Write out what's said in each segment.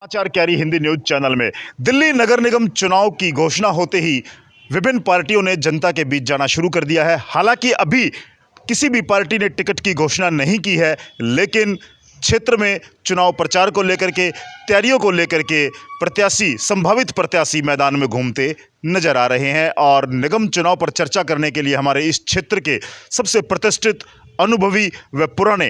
समाचार carry Hindi news channel में दिल्ली नगर निगम चुनाव की घोषणा होते ही विभिन्न पार्टियों ने जनता के बीच जाना शुरू कर दिया है। हालांकि अभी किसी भी पार्टी ने टिकट की घोषणा नहीं की है, लेकिन क्षेत्र में चुनाव प्रचार को लेकर के, तैयारियों को लेकर के संभावित प्रत्याशी मैदान में घूमते नजर आ रहे हैं। और निगम चुनाव पर चर्चा करने के लिए हमारे इस क्षेत्र के सबसे प्रतिष्ठित, अनुभवी व पुराने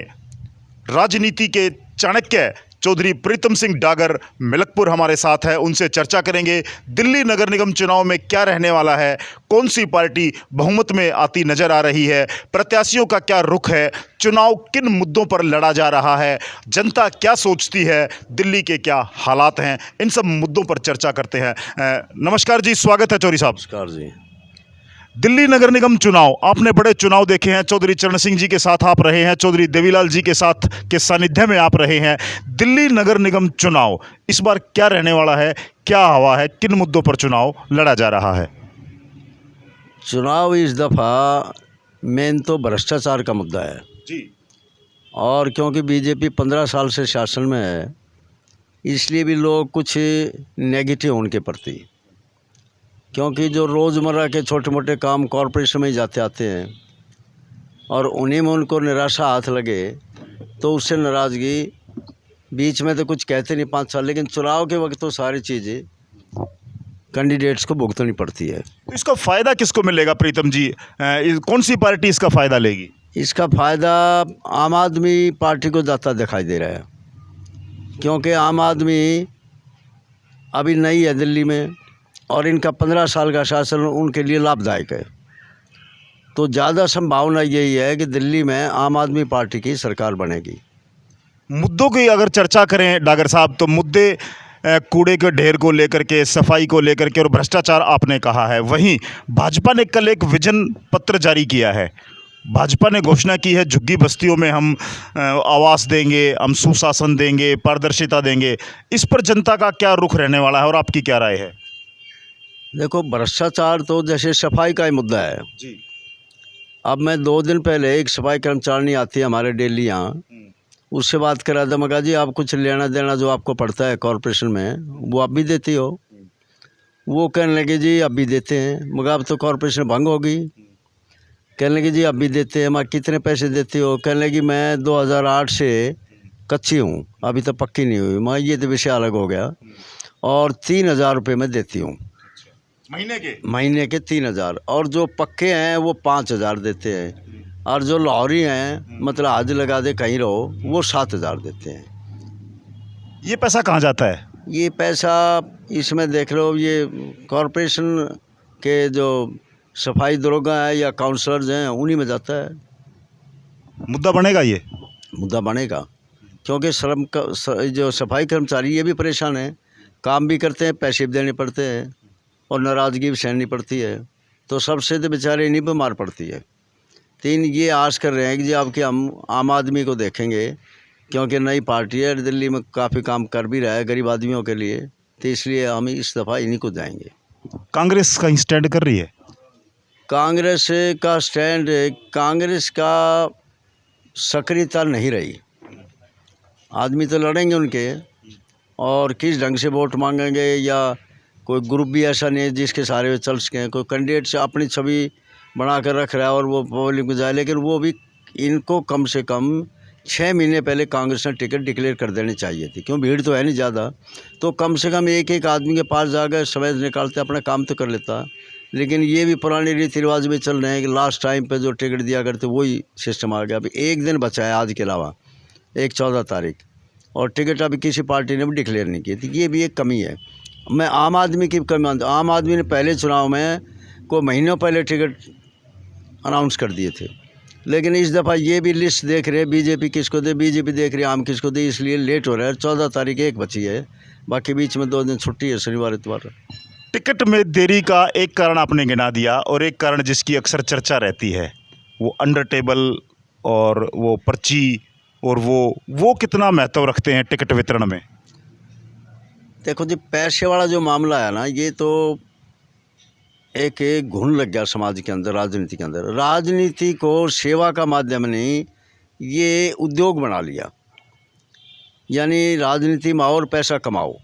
राजनीति के चाणक्य चौधरी प्रीतम सिंह डागर मिलकपुर हमारे साथ है। उनसे चर्चा करेंगे दिल्ली नगर निगम चुनाव में क्या रहने वाला है, कौन सी पार्टी बहुमत में आती नजर आ रही है, प्रत्याशियों का क्या रुख है, चुनाव किन मुद्दों पर लड़ा जा रहा है, जनता क्या सोचती है, दिल्ली के क्या हालात हैं, इन सब मुद्दों पर चर्चा करते हैं। नमस्कार जी, स्वागत है चौधरी साहब। नमस्कार जी। दिल्ली नगर निगम चुनाव, आपने बड़े चुनाव देखे हैं। चौधरी चरण सिंह जी के साथ आप रहे हैं, चौधरी देवीलाल जी के साथ के सानिध्य में आप रहे हैं। दिल्ली नगर निगम चुनाव इस बार क्या रहने वाला है, क्या हवा है, किन मुद्दों पर चुनाव लड़ा जा रहा है? चुनाव इस दफ़ा मेन तो भ्रष्टाचार का मुद्दा है जी। और क्योंकि बीजेपी 15 साल से शासन में है, इसलिए भी लोग कुछ नेगेटिव उनके प्रति, क्योंकि जो रोज़मर्रा के छोटे मोटे काम कॉरपोरेशन में ही जाते आते हैं और उन्हीं में उनको निराशा हाथ लगे तो उससे नाराज़गी, बीच में तो कुछ कहते नहीं 5 साल, लेकिन चुनाव के वक्त तो सारी चीज़ें कैंडिडेट्स को भुगतनी पड़ती है। तो इसका फ़ायदा किसको मिलेगा प्रीतम जी? कौन सी पार्टी इसका फ़ायदा लेगी? इसका फ़ायदा आम आदमी पार्टी को ज़्यादा दिखाई दे रहा है, क्योंकि आम आदमी अभी नई है दिल्ली में और इनका 15 साल का शासन उनके लिए लाभदायक है। तो ज़्यादा संभावना यही है कि दिल्ली में आम आदमी पार्टी की सरकार बनेगी। मुद्दों की अगर चर्चा करें डागर साहब, तो मुद्दे कूड़े के ढेर को लेकर के, सफाई को लेकर के और भ्रष्टाचार आपने कहा है। वहीं भाजपा ने कल एक विजन पत्र जारी किया है। भाजपा ने घोषणा की है, झुग्गी बस्तियों में हम आवास देंगे, हम सुशासन देंगे, पारदर्शिता देंगे। इस पर जनता का क्या रुख रहने वाला है और आपकी क्या राय है? देखो, भ्रष्टाचार तो जैसे सफाई का ही मुद्दा है जी। अब मैं 2 दिन पहले एक सफाई कर्मचारी आती है हमारे डेली यहाँ, उससे बात करा था। मगा जी, आप कुछ लेना देना जो आपको पड़ता है कॉरपोरेशन में वो आप भी देती हो? वो कहने लगे जी अब भी देते हैं। मगर अब तो कॉरपोरेशन भंग होगी। कहने लगे जी अब भी देते हैं। मैं कितने पैसे देती हो? कहने लगी मैं 2008 से कच्ची हूँ, अभी तो पक्की नहीं हुई। मैं ये तो विषय अलग हो गया। और 3,000 रुपये मैं देती हूँ महीने के 3,000, और जो पक्के हैं वो 5,000 देते हैं, और जो लाहौरी हैं मतलब हाथ लगा दे कहीं रहो वो 7,000 देते हैं। ये पैसा कहाँ जाता है? ये पैसा इसमें देख लो, ये कॉरपोरेशन के जो सफाई दरोगा है या काउंसलर्स हैं उन्हीं में जाता है। मुद्दा बनेगा ये? मुद्दा बनेगा, क्योंकि श्रम का जो सफाई कर्मचारी ये भी परेशान हैं, काम भी करते हैं, पैसे भी देने पड़ते हैं और नाराज़गी भी सहनी पड़ती है। तो सबसे तो बेचारे इन्हीं पर मार पड़ती है। तीन ये आस कर रहे हैं कि जी आपके हम आम आदमी को देखेंगे, क्योंकि नई पार्टी है, दिल्ली में काफ़ी काम कर भी रहा है गरीब आदमियों के लिए, तो इसलिए हम इस दफ़ा इन्हीं को जाएंगे। कांग्रेस कहीं स्टैंड कर रही है? कांग्रेस का स्टैंड, कांग्रेस का सक्रियता नहीं रही। आदमी तो लड़ेंगे उनके, और किस ढंग से वोट मांगेंगे, या कोई ग्रुप भी ऐसा नहीं है जिसके सारे चल सकें। कोई कैंडिडेट से अपनी छवि बना कर रख रहा है और वो पब्लिक में जाए, लेकिन वो भी इनको कम से कम 6 महीने पहले कांग्रेस ने टिकट डिक्लेयर कर देनी चाहिए थी। क्यों, भीड़ तो है नहीं ज़्यादा, तो कम से कम एक एक आदमी के पास जाकर समय निकालते अपना काम तो कर लेता। लेकिन ये भी पुराने रीति रिवाज में चल रहे हैं कि लास्ट टाइम पे जो टिकट दिया करते वही सिस्टम आ गया। अभी एक दिन बचा है आज के अलावा, एक 14 तारीख, और टिकट अभी किसी पार्टी ने भी डिक्लेयर नहीं की थी। ये भी एक कमी है। मैं आम आदमी की कमी मानता हूँ। आम आदमी ने पहले चुनाव में को महीनों पहले टिकट अनाउंस कर दिए थे, लेकिन इस दफ़ा ये भी लिस्ट देख रहे हैं बीजेपी किसको दे, बीजेपी देख रही है आम किसको दे, इसलिए लेट हो रहा है। 14 तारीख एक बची है, बाकी बीच में 2 दिन छुट्टी है, शनिवार इतवार। टिकट में देरी का एक कारण आपने गिना दिया, और एक कारण जिसकी अक्सर चर्चा रहती है वो अंडर टेबल और वो पर्ची, और वो कितना महत्व रखते हैं टिकट वितरण में? देखो जी, पैसे वाला जो मामला है ना, ये तो एक घुन लग गया समाज के अंदर, राजनीति के अंदर। राजनीति को सेवा का माध्यम नहीं, ये उद्योग बना लिया। यानी राजनीति में और पैसा कमाओ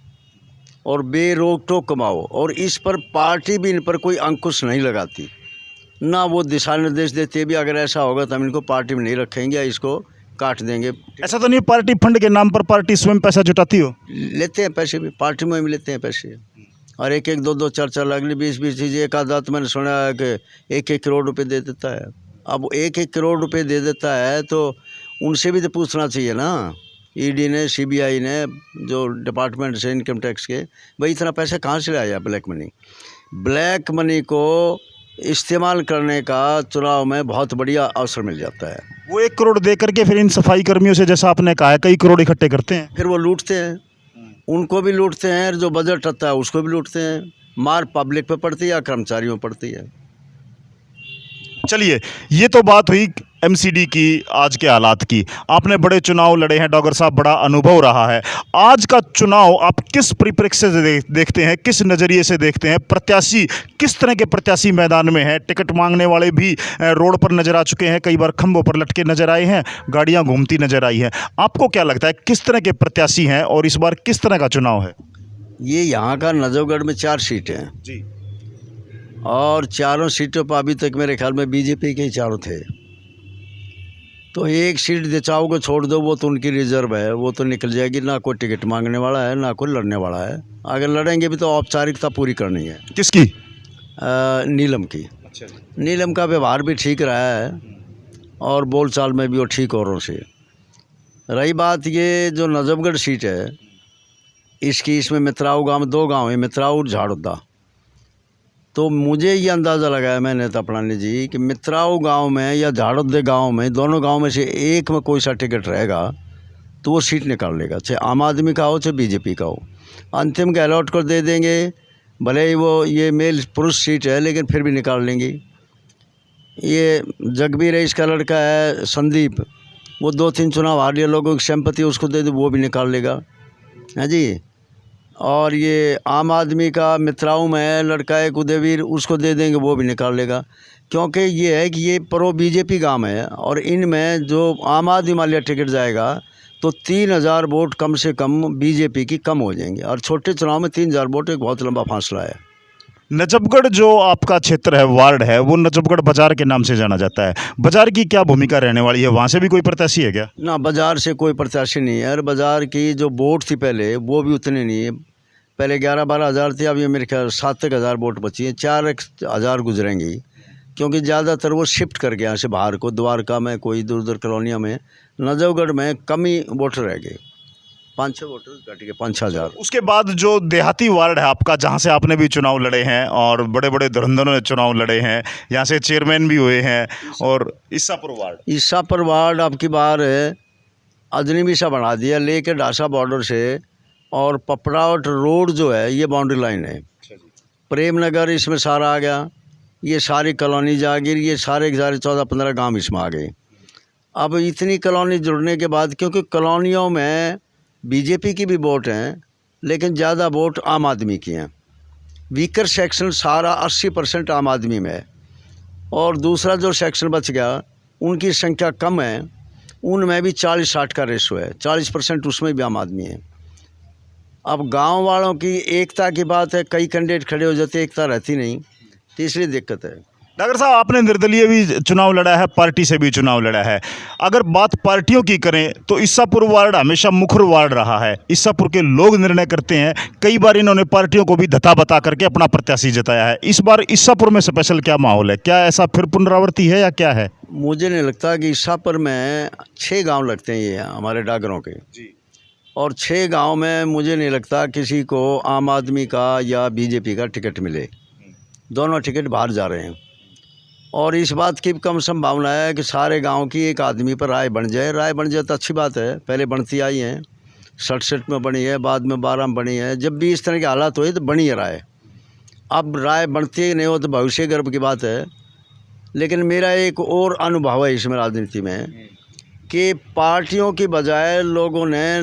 और बेरोक टोक कमाओ, और इस पर पार्टी भी इन पर कोई अंकुश नहीं लगाती, ना वो दिशा निर्देश देती है भी अगर ऐसा होगा तो हम इनको पार्टी में नहीं रखेंगे या इसको काट देंगे। ऐसा तो नहीं पार्टी फंड के नाम पर पार्टी स्वयं पैसा जुटाती हो? लेते हैं पैसे भी, पार्टी में भी लेते हैं पैसे, और एक एक दो दो चार चार अगली 20-20 चीज़ें, एक आधा तो मैंने सुना है कि 1-1 करोड़ रुपए दे देता है। अब 1-1 करोड़ रुपए दे देता है तो उनसे भी तो पूछना चाहिए ना, ईडी ने, सीबीआई ने, जो डिपार्टमेंट से इनकम टैक्स के, भाई इतना पैसा कहाँ से लाया? Black money. ब्लैक मनी को इस्तेमाल करने का चुनाव में बहुत बढ़िया अवसर मिल जाता है। वो 1 करोड़ दे करके फिर इन सफाई कर्मियों से, जैसा आपने कहा है, कई करोड़ इकट्ठे करते हैं। फिर वो लूटते हैं, उनको भी लूटते हैं, जो बजट आता है उसको भी लूटते हैं। मार पब्लिक पे पड़ती है या कर्मचारियों पर पड़ती है। चलिए, ये तो बात हुई एमसीडी की, आज के हालात की। आपने बड़े चुनाव लड़े हैं डॉगर साहब, बड़ा अनुभव रहा है। आज का चुनाव आप किस परिप्रेक्ष्य से देखते हैं, किस नज़रिए से देखते हैं? प्रत्याशी, किस तरह के प्रत्याशी मैदान में हैं? टिकट मांगने वाले भी रोड पर नजर आ चुके हैं, कई बार खंभों पर लटके नजर आए हैं, गाड़ियां घूमती नजर आई हैं। आपको क्या लगता है किस तरह के प्रत्याशी हैं और इस बार किस तरह का चुनाव है? ये यहाँ का नजफगढ़ में 4 सीटें हैं जी। और चारों सीटों पर अभी तक मेरे ख्याल में बीजेपी के ही चारों थे। तो एक सीट देचाओ को छोड़ दो, वो तो उनकी रिजर्व है, वो तो निकल जाएगी। ना कोई टिकट मांगने वाला है, ना कोई लड़ने वाला है। अगर लड़ेंगे भी तो औपचारिकता पूरी करनी है। किसकी? नीलम की। अच्छा। नीलम का व्यवहार भी ठीक रहा है और बोलचाल में भी वो ठीक औरों से। रही बात ये जो नजफगढ़ सीट है इसकी, इसमें मित्राऊ गांव में 2 गांव है, मित्राऊ और झाड़ुद्दा। तो मुझे ये अंदाज़ा लगाया मैंने तो अपना निजी कि मित्राऊ गांव में या झाड़ुद्दे गांव में, दोनों गांव में से एक में कोई सा टिकट रहेगा तो वो सीट निकाल लेगा, चाहे आम आदमी का हो चाहे बीजेपी का हो। अंतिम के अलॉट कर दे देंगे, भले ही वो ये मेल पुरुष सीट है लेकिन फिर भी निकाल लेंगी। ये जगबीर रईस का लड़का है संदीप, वो 2-3 चुनाव हार लिया, लोगों की सिंपैथी उसको दे दे, वो भी निकाल लेगा, है जी। और ये आम आदमी का मित्राऊ में है लड़का एक उदयवीर, उसको दे देंगे, वो भी निकाल लेगा। क्योंकि ये है कि ये प्रो बीजेपी गांव है और इनमें जो आम आदमी वाला टिकट जाएगा तो 3000 वोट कम से कम बीजेपी की कम हो जाएंगे, और छोटे चुनाव में 3000 वोट एक बहुत लंबा फासला है। नजफगढ़ जो आपका क्षेत्र है, वार्ड है, वो नजफगढ़ बाजार के नाम से जाना जाता है। बाजार की क्या भूमिका रहने वाली है? वहाँ से भी कोई प्रत्याशी है क्या? ना, बाज़ार से कोई प्रत्याशी नहीं है। और बाज़ार की जो वोट थी पहले, वो भी उतनी नहीं है। पहले 11-12 हज़ार थी, अब ये मेरे ख्याल 7 हज़ार वोट बची हैं। 4 हज़ार गुजरेंगी, क्योंकि ज़्यादातर वो शिफ्ट कर गया यहाँ से बाहर को, द्वारका में, कोई इधर उधर कॉलोनियों में। नजफगढ़ में कम ही वोटर रह गए, 5-6 वोटर घट गए, 5-6 हज़ार। उसके बाद जो देहाती वार्ड है आपका, जहाँ से आपने भी चुनाव लड़े हैं और बड़े बड़े धुरंधरों ने चुनाव लड़े हैं, यहाँ से चेयरमैन भी हुए हैं, और ईसापुर वार्ड। ईसापुर वार्ड अब की बार अजनबी सा बना दिया, लेके ढासा बॉर्डर से और पपड़ावट रोड जो है ये बाउंड्री लाइन है। प्रेम नगर इसमें सारा आ गया, ये सारी कॉलोनी जागीर, ये सारे के सारे 14-15 गांव इसमें आ गए। अब इतनी कॉलोनी जुड़ने के बाद, क्योंकि कॉलोनियों में बीजेपी की भी वोट हैं लेकिन ज़्यादा वोट आम आदमी की हैं। वीकर सेक्शन सारा 80% आम आदमी में है, और दूसरा जो सेक्शन बच गया उनकी संख्या कम है, उनमें भी 40-60 का रेशो है, 40% उसमें भी आम आदमी है। अब गांव वालों की एकता की बात है, कई कैंडिडेट खड़े हो जाते, एकता रहती नहीं, तो इसलिए दिक्कत है। डॉक्टर साहब, आपने निर्दलीय भी चुनाव लड़ा है, पार्टी से भी चुनाव लड़ा है। अगर बात पार्टियों की करें तो ईसापुर वार्ड हमेशा मुखर वार्ड रहा है। ईसापुर के लोग निर्णय करते हैं, कई बार इन्होंने पार्टियों को भी धता बता करके अपना प्रत्याशी जताया है। इस बार ईसापुर में स्पेशल क्या माहौल है? क्या ऐसा फिर पुनरावृत्ति है या क्या है? मुझे नहीं लगता कि ईसापुर में 6 गाँव लगते हैं ये हमारे डागरों के जी। और 6 गांव में मुझे नहीं लगता किसी को आम आदमी का या बीजेपी का टिकट मिले। दोनों टिकट बाहर जा रहे हैं, और इस बात की कम संभावना है कि सारे गांव की एक आदमी पर राय बन जाए। राय बन जाए तो अच्छी बात है, पहले बनती आई हैं, 67 में बनी है, बाद में 12 में बनी है। जब भी इस तरह के हालात हुए तो बनी है राय। अब राय बनती नहीं हो तो भविष्य गर्भ की बात है। लेकिन मेरा एक और अनुभव है इसमें राजनीति में कि पार्टियों की बजाय लोगों ने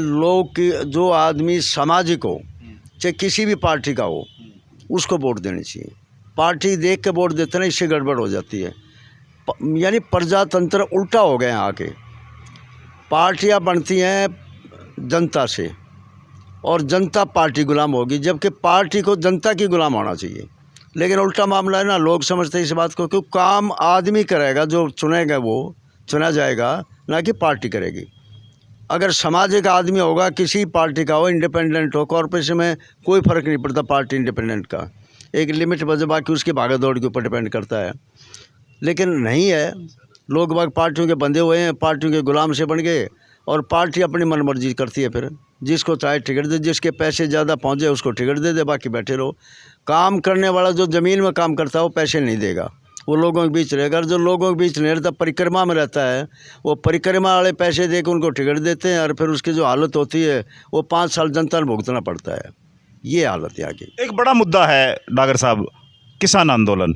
जो आदमी सामाजिक हो, चाहे किसी भी पार्टी का हो, उसको वोट देनी चाहिए। पार्टी देख के वोट देते ना, इससे गड़बड़ हो जाती है। यानी प्रजातंत्र उल्टा हो गए यहाँ के। पार्टियाँ बनती हैं जनता से और जनता पार्टी गुलाम होगी, जबकि पार्टी को जनता की गुलाम होना चाहिए। लेकिन उल्टा मामला है ना, लोग समझते हैं इस बात को कि काम आदमी करेगा, जो चुनेगा वो चुना जाएगा, ना कि पार्टी करेगी। अगर सामाजिक आदमी होगा, किसी पार्टी का हो, इंडिपेंडेंट हो, कॉरपोरेशन में कोई फ़र्क नहीं पड़ता पार्टी इंडिपेंडेंट का, एक लिमिट बजे बाकी उसकी भागा दौड़ के ऊपर डिपेंड करता है। लेकिन नहीं है, लोग बाग पार्टियों के बंधे हुए हैं, पार्टियों के गुलाम से बन गए और पार्टी अपनी मनमर्जी करती है। फिर जिसको चाहे टिकट दे, जिसके पैसे ज़्यादा पहुँचे उसको टिकट दे दे, बाकी बैठे रहो। काम करने वाला जो ज़मीन में काम करता है वो पैसे नहीं देगा, वो लोगों के बीच रहेगा। जो लोगों के बीच नहीं रहता, परिक्रमा में रहता है, वो परिक्रमा वाले पैसे दे के उनको टिकट देते हैं और फिर उसकी जो हालत होती है वो 5 साल जनता को भुगतना पड़ता है। ये हालत यहाँ की। एक बड़ा मुद्दा है डागर साहब, किसान आंदोलन।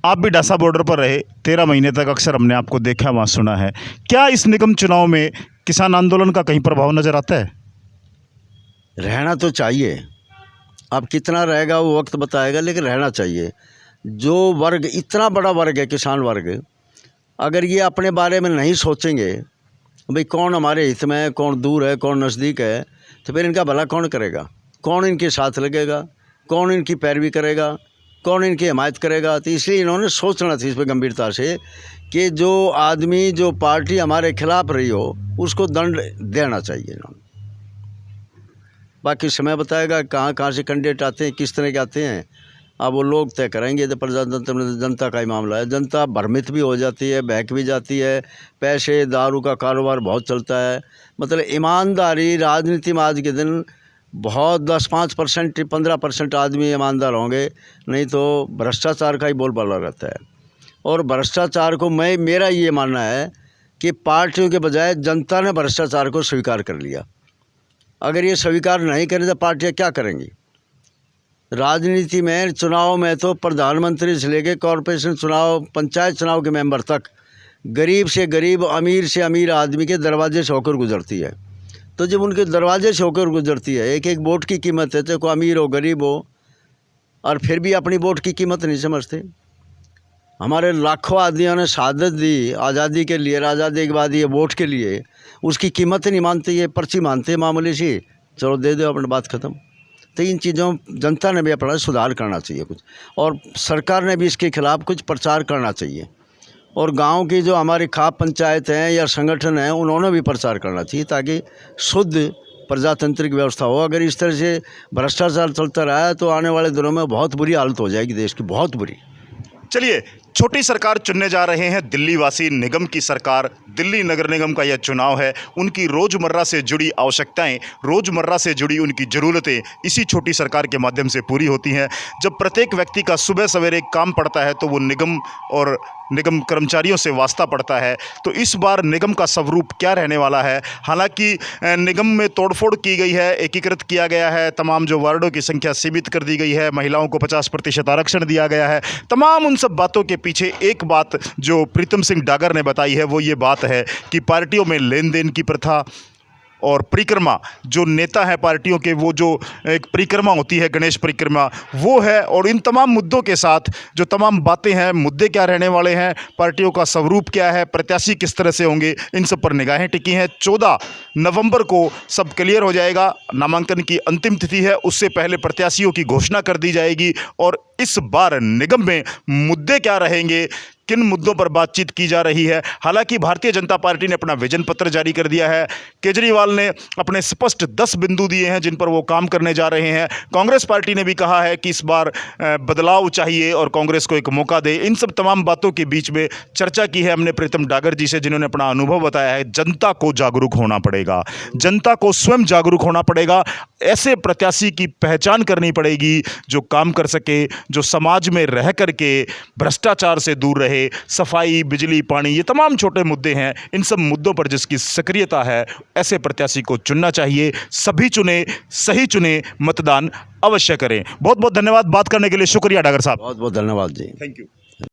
आप भी डासा बॉर्डर पर रहे 13 महीने तक, अक्सर हमने आपको देखा, वहाँ सुना है। क्या इस निगम चुनाव में किसान आंदोलन का कहीं प्रभाव नज़र आता है? रहना तो चाहिए, अब कितना रहेगा वो वक्त बताएगा, लेकिन रहना चाहिए। जो वर्ग, इतना बड़ा वर्ग है किसान वर्ग, अगर ये अपने बारे में नहीं सोचेंगे भाई कौन हमारे हित में है, कौन दूर है, कौन नज़दीक है, तो फिर इनका भला कौन करेगा? कौन इनके साथ लगेगा? कौन इनकी पैरवी करेगा? कौन इनकी हिमायत करेगा? तो इसलिए इन्होंने सोचना था इस पर गंभीरता से कि जो आदमी, जो पार्टी हमारे खिलाफ रही हो उसको दंड देना चाहिए इन्होंने। बाकी समय बताएगा कहाँ कहाँ से कैंडिडेट आते हैं, किस तरह के आते हैं, अब वो लोग तय करेंगे। तो प्रजातंत्र में जनता का ही मामला है। जनता भ्रमित भी हो जाती है, बहक भी जाती है। पैसे दारू का कारोबार बहुत चलता है। मतलब ईमानदारी राजनीति में आज के दिन बहुत 10-5% 15% आदमी ईमानदार होंगे, नहीं तो भ्रष्टाचार का ही बोलबाला रहता है। और भ्रष्टाचार को मेरा ये मानना है कि पार्टियों के बजाय जनता ने भ्रष्टाचार को स्वीकार कर लिया। अगर ये स्वीकार नहीं करें तो पार्टियाँ क्या करेंगी? राजनीति में, चुनाव में तो प्रधानमंत्री से लेकर कॉरपोरेशन चुनाव, पंचायत चुनाव के मेंबर तक गरीब से गरीब, अमीर से अमीर आदमी के दरवाजे से होकर गुजरती है। तो जब उनके दरवाजे से होकर गुजरती है, एक एक वोट की कीमत है, तो कोई अमीर हो गरीब हो, और फिर भी अपनी वोट की कीमत नहीं समझते। हमारे लाखों आदमियों ने शहादत दी आज़ादी के लिए, आज़ादी के बाद ये वोट के लिए, उसकी कीमत नहीं मानते, ये पर्ची मानते मामूली सी, चलो दे दो, अपनी बात ख़त्म। तो इन चीज़ों जनता ने भी अपना सुधार करना चाहिए कुछ, और सरकार ने भी इसके खिलाफ कुछ प्रचार करना चाहिए। और गांव की जो हमारी खाप पंचायत हैं या संगठन हैं, उन्होंने भी प्रचार करना चाहिए ताकि शुद्ध प्रजातांत्रिक व्यवस्था हो। अगर इस तरह से भ्रष्टाचार चलता रहा है तो आने वाले दिनों में बहुत बुरी हालत हो जाएगी देश की, बहुत बुरी। चलिए, छोटी सरकार चुनने जा रहे हैं दिल्ली वासी, निगम की सरकार। दिल्ली नगर निगम का यह चुनाव है। उनकी रोज़मर्रा से जुड़ी आवश्यकताएं, रोज़मर्रा से जुड़ी उनकी ज़रूरतें इसी छोटी सरकार के माध्यम से पूरी होती हैं। जब प्रत्येक व्यक्ति का सुबह सवेरे काम पड़ता है तो वो निगम और निगम कर्मचारियों से वास्ता पड़ता है। तो इस बार निगम का स्वरूप क्या रहने वाला है? हालांकि निगम में तोड़फोड़ की गई है, एकीकृत किया गया है, तमाम जो वार्डों की संख्या सीमित कर दी गई है, महिलाओं को 50% आरक्षण दिया गया है। तमाम उन सब बातों के पीछे एक बात जो प्रीतम सिंह डागर ने बताई है, वो ये बात है कि पार्टियों में लेन देन की प्रथा और परिक्रमा, जो नेता है पार्टियों के, वो जो एक परिक्रमा होती है, गणेश परिक्रमा, वो है। और इन तमाम मुद्दों के साथ जो तमाम बातें हैं, मुद्दे क्या रहने वाले हैं, पार्टियों का स्वरूप क्या है, प्रत्याशी किस तरह से होंगे, इन सब पर निगाहें टिकी हैं। 14 नवंबर को सब क्लियर हो जाएगा। नामांकन की अंतिम तिथि है, उससे पहले प्रत्याशियों की घोषणा कर दी जाएगी। और इस बार निगम में मुद्दे क्या रहेंगे, किन मुद्दों पर बातचीत की जा रही है। हालांकि भारतीय जनता पार्टी ने अपना विजन पत्र जारी कर दिया है। केजरीवाल ने अपने स्पष्ट 10 बिंदु दिए हैं जिन पर वो काम करने जा रहे हैं। कांग्रेस पार्टी ने भी कहा है कि इस बार बदलाव चाहिए और कांग्रेस को एक मौका दे। इन सब तमाम बातों के बीच में चर्चा की है हमने प्रीतम डागर जी से, जिन्होंने अपना अनुभव बताया है। जनता को जागरूक होना पड़ेगा, जनता को स्वयं जागरूक होना पड़ेगा। ऐसे प्रत्याशी की पहचान करनी पड़ेगी जो काम कर सके, जो समाज में रह करके भ्रष्टाचार से दूर रहे। सफाई, बिजली, पानी, ये तमाम छोटे मुद्दे हैं। इन सब मुद्दों पर जिसकी सक्रियता है, ऐसे प्रत्याशी को चुनना चाहिए। सभी चुने, सही चुने, मतदान अवश्य करें। बहुत बहुत धन्यवाद। बात करने के लिए शुक्रिया डागर साहब। बहुत बहुत धन्यवाद जी। Thank you.